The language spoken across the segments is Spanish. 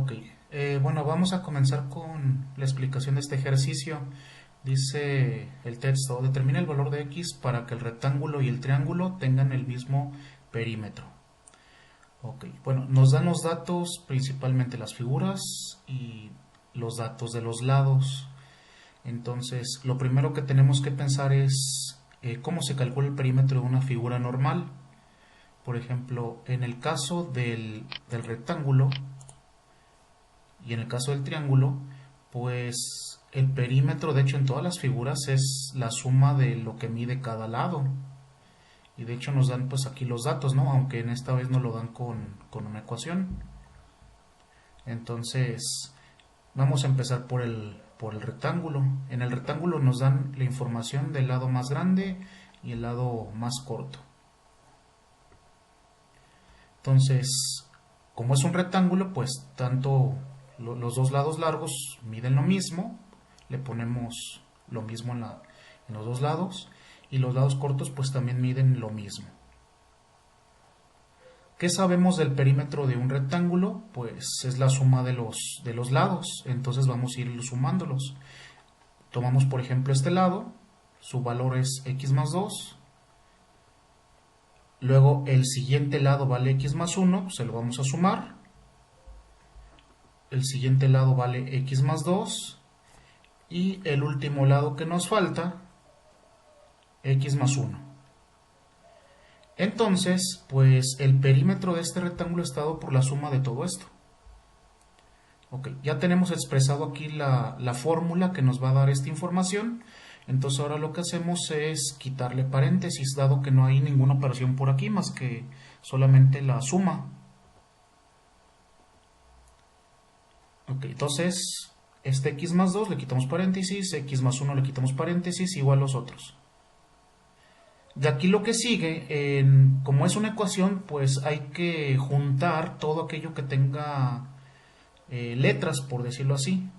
Ok, bueno, vamos a comenzar con la explicación de este ejercicio. Dice el texto, determina el valor de x para que el rectángulo y el triángulo tengan el mismo perímetro. Ok, bueno, nos dan los datos, principalmente las figuras y los datos de los lados. Entonces, lo primero que tenemos que pensar es cómo se calcula el perímetro de una figura normal. Por ejemplo, en el caso del rectángulo y en el caso del triángulo, pues el perímetro, de hecho, en todas las figuras es la suma de lo que mide cada lado. Y de hecho nos dan pues aquí los datos, ¿no? Aunque en esta vez no lo dan con una ecuación. Entonces, vamos a empezar por el rectángulo. En el rectángulo nos dan la información del lado más grande y el lado más corto. Entonces, como es un rectángulo, pues tanto los dos lados largos miden lo mismo, le ponemos lo mismo en los dos lados, y los lados cortos pues también miden lo mismo. ¿Qué sabemos del perímetro de un rectángulo? Pues es la suma de los lados, entonces vamos a ir sumándolos. Tomamos por ejemplo este lado, su valor es x más 2, luego el siguiente lado vale x más 1, se lo vamos a sumar, el siguiente lado vale x más 2 y el último lado que nos falta, x más 1. Entonces, pues el perímetro de este rectángulo está dado por la suma de todo esto. Ok, ya tenemos expresado aquí la fórmula que nos va a dar esta información. Entonces ahora lo que hacemos es quitarle paréntesis, dado que no hay ninguna operación por aquí más que solamente la suma. Ok, entonces este x más 2 le quitamos paréntesis, x más 1 le quitamos paréntesis, igual los otros. De aquí lo que sigue, como es una ecuación, pues hay que juntar todo aquello que tenga letras, por decirlo así.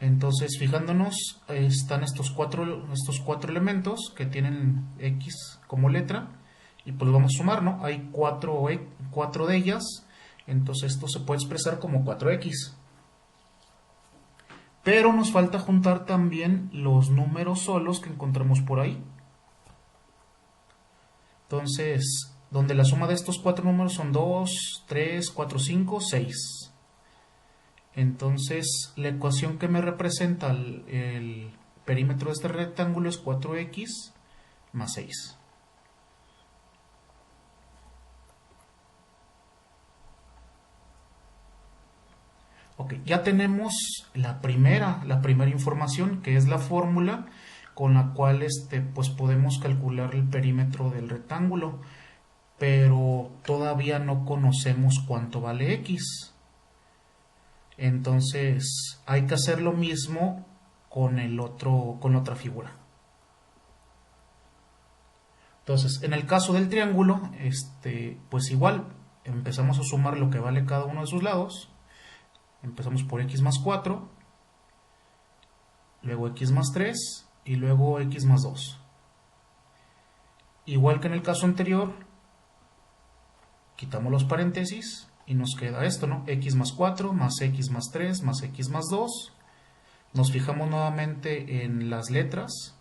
Entonces, fijándonos, están estos cuatro elementos que tienen x como letra, y pues vamos a sumar, ¿no? Hay cuatro de ellas, entonces esto se puede expresar como 4x. Pero nos falta juntar también los números solos que encontramos por ahí. Entonces, donde la suma de estos cuatro números son 2, 3, 4, 5, 6. Entonces, la ecuación que me representa el perímetro de este rectángulo es 4x más 6. Ok, ya tenemos la primera información, que es la fórmula con la cual pues podemos calcular el perímetro del rectángulo, pero todavía no conocemos cuánto vale x. Entonces hay que hacer lo mismo con la otra figura. Entonces, en el caso del triángulo, pues igual empezamos a sumar lo que vale cada uno de sus lados. Empezamos por x más 4, luego x más 3 y luego x más 2. Igual que en el caso anterior, quitamos los paréntesis y nos queda esto, ¿no? X más 4 más x más 3 más x más 2. Nos fijamos nuevamente en las letras.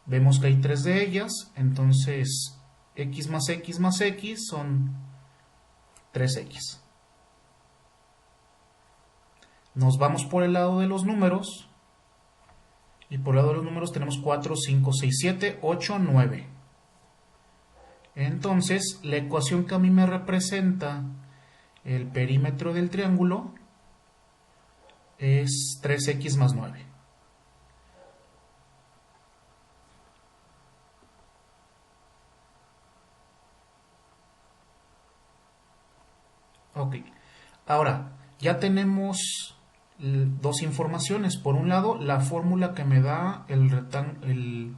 Vemos que hay 3 de ellas, entonces x más x son 3x. Nos vamos por el lado de los números, y por el lado de los números tenemos 4, 5, 6, 7, 8, 9. Entonces, la ecuación que a mí me representa el perímetro del triángulo es 3x más 9. Ok, ahora ya tenemos dos informaciones. Por un lado, la fórmula que me da el rectángulo.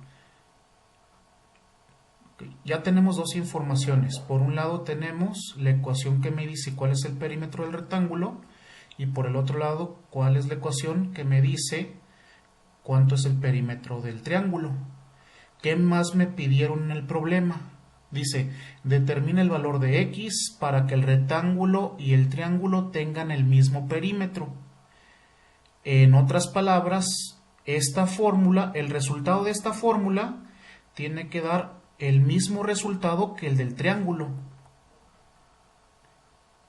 Ya tenemos dos informaciones. Por un lado tenemos la ecuación que me dice cuál es el perímetro del rectángulo, y por el otro lado cuál es la ecuación que me dice cuánto es el perímetro del triángulo. ¿Qué más me pidieron en el problema? Dice, determina el valor de x para que el rectángulo y el triángulo tengan el mismo perímetro. En otras palabras, esta fórmula, el resultado de esta fórmula tiene que dar el mismo resultado que el del triángulo.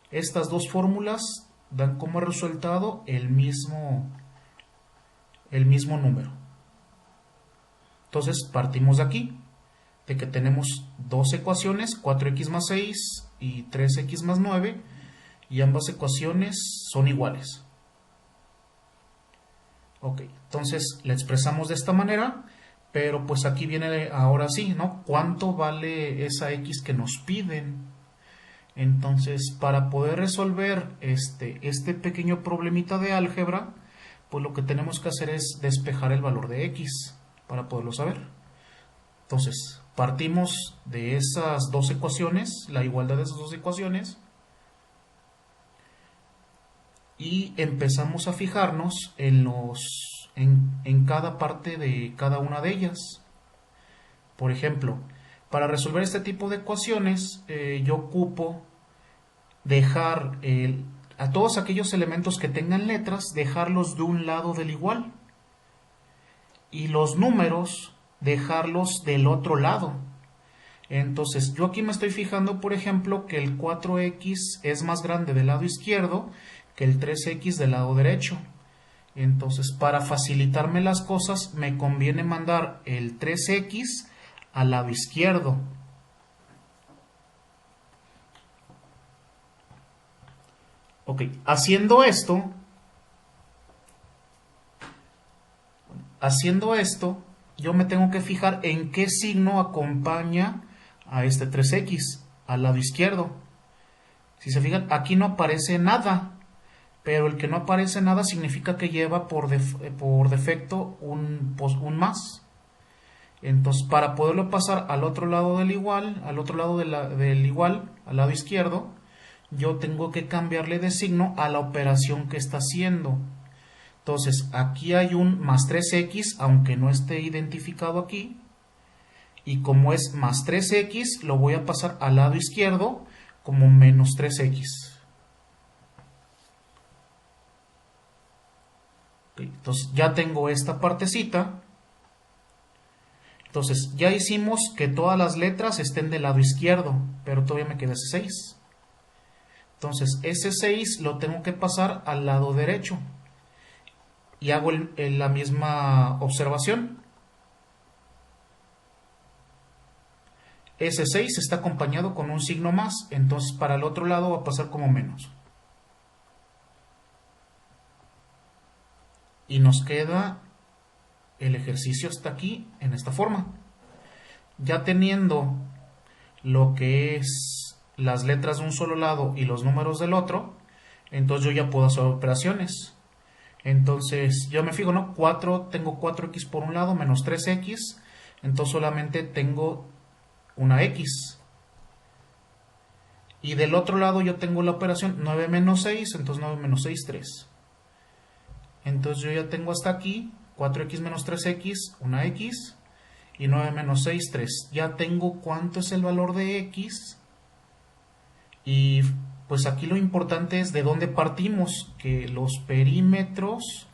Estas dos fórmulas dan como resultado el mismo número. Entonces partimos de aquí, de que tenemos dos ecuaciones, 4x más 6 y 3x más 9, y ambas ecuaciones son iguales. Ok, entonces la expresamos de esta manera, pero pues aquí viene ahora sí, ¿no? ¿Cuánto vale esa x que nos piden? Entonces, para poder resolver este pequeño problemita de álgebra, pues lo que tenemos que hacer es despejar el valor de x para poderlo saber. Entonces, partimos de esas dos ecuaciones, la igualdad de esas dos ecuaciones, y empezamos a fijarnos en cada parte de cada una de ellas. Por ejemplo, para resolver este tipo de ecuaciones, yo ocupo dejar a todos aquellos elementos que tengan letras, dejarlos de un lado del igual, y los números dejarlos del otro lado. Entonces yo aquí me estoy fijando, por ejemplo, que el 4x es más grande del lado izquierdo que el 3x del lado derecho. Entonces, para facilitarme las cosas, me conviene mandar el 3x al lado izquierdo. Ok, haciendo esto, yo me tengo que fijar en qué signo acompaña a este 3x, al lado izquierdo. Si se fijan, aquí no aparece nada, pero el que no aparece nada significa que lleva por defecto un más. Entonces, para poderlo pasar al otro lado del igual, al lado izquierdo, yo tengo que cambiarle de signo a la operación que está haciendo. Entonces, aquí hay un más 3x, aunque no esté identificado aquí. Y como es más 3x, lo voy a pasar al lado izquierdo como menos 3x. Okay, entonces, ya tengo esta partecita. Entonces, ya hicimos que todas las letras estén del lado izquierdo, pero todavía me queda ese 6. Entonces, ese 6 lo tengo que pasar al lado derecho. Y hago la misma observación. Ese 6 está acompañado con un signo más, entonces para el otro lado va a pasar como menos. Y nos queda el ejercicio hasta aquí en esta forma. Ya teniendo lo que es las letras de un solo lado y los números del otro, entonces yo ya puedo hacer operaciones. Entonces yo me fijo, ¿no? Tengo 4x por un lado menos 3x, entonces solamente tengo una x. Y del otro lado yo tengo la operación 9 menos 6, entonces 9 menos 6, 3. Entonces yo ya tengo hasta aquí 4x menos 3x, una x, y 9 menos 6, 3. Ya tengo cuánto es el valor de x. Y pues aquí lo importante es de dónde partimos, que los perímetros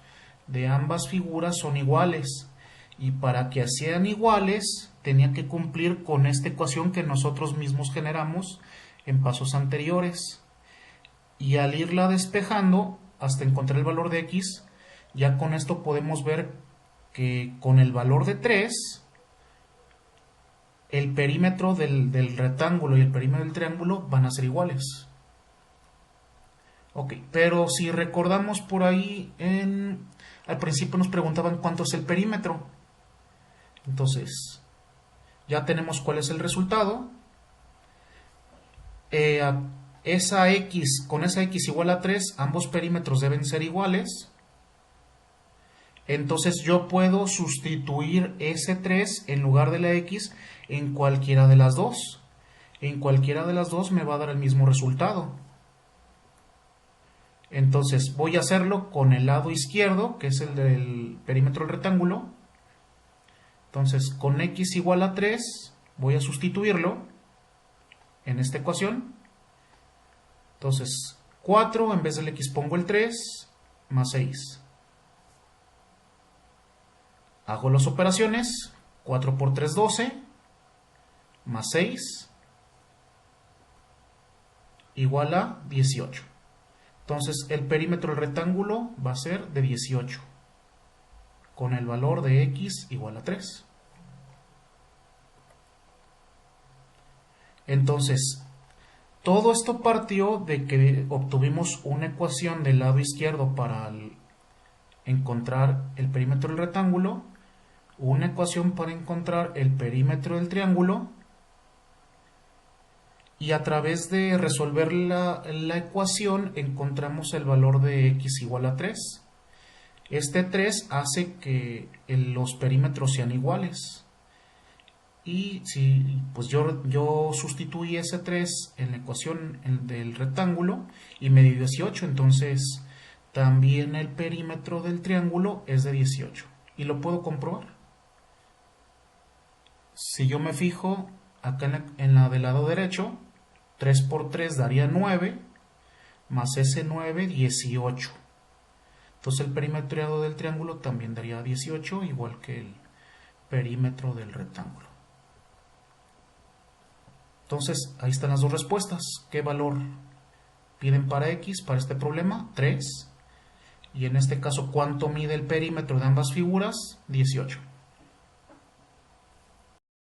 de ambas figuras son iguales. Y para que sean iguales, tenía que cumplir con esta ecuación que nosotros mismos generamos en pasos anteriores. Y al irla despejando hasta encontrar el valor de x, ya con esto podemos ver que con el valor de 3, el perímetro del rectángulo y el perímetro del triángulo van a ser iguales. Ok, pero si recordamos por ahí, al principio nos preguntaban cuánto es el perímetro. Entonces, ya tenemos cuál es el resultado. Con esa x igual a 3, ambos perímetros deben ser iguales. Entonces yo puedo sustituir ese 3 en lugar de la x en cualquiera de las dos. En cualquiera de las dos me va a dar el mismo resultado. Entonces voy a hacerlo con el lado izquierdo, que es el del perímetro del rectángulo. Entonces con x igual a 3 voy a sustituirlo. en esta ecuación. Entonces 4, en vez del x pongo el 3, más 6. Hago las operaciones, 4 por 3, 12, más 6, igual a 18. Entonces el perímetro del rectángulo va a ser de 18, con el valor de x igual a 3. Entonces, todo esto partió de que obtuvimos una ecuación del lado izquierdo para encontrar el perímetro del rectángulo, una ecuación para encontrar el perímetro del triángulo, y a través de resolver la ecuación encontramos el valor de x igual a 3. Este 3 hace que los perímetros sean iguales. Y si pues yo sustituí ese 3 en la ecuación del rectángulo y me dio 18, entonces también el perímetro del triángulo es de 18 y lo puedo comprobar. Si yo me fijo acá en la del lado derecho, 3 por 3 daría 9, más ese 9, 18. Entonces el perímetro del triángulo también daría 18, igual que el perímetro del rectángulo. Entonces, ahí están las dos respuestas. ¿Qué valor piden para x, para este problema? 3. Y en este caso, ¿cuánto mide el perímetro de ambas figuras? 18.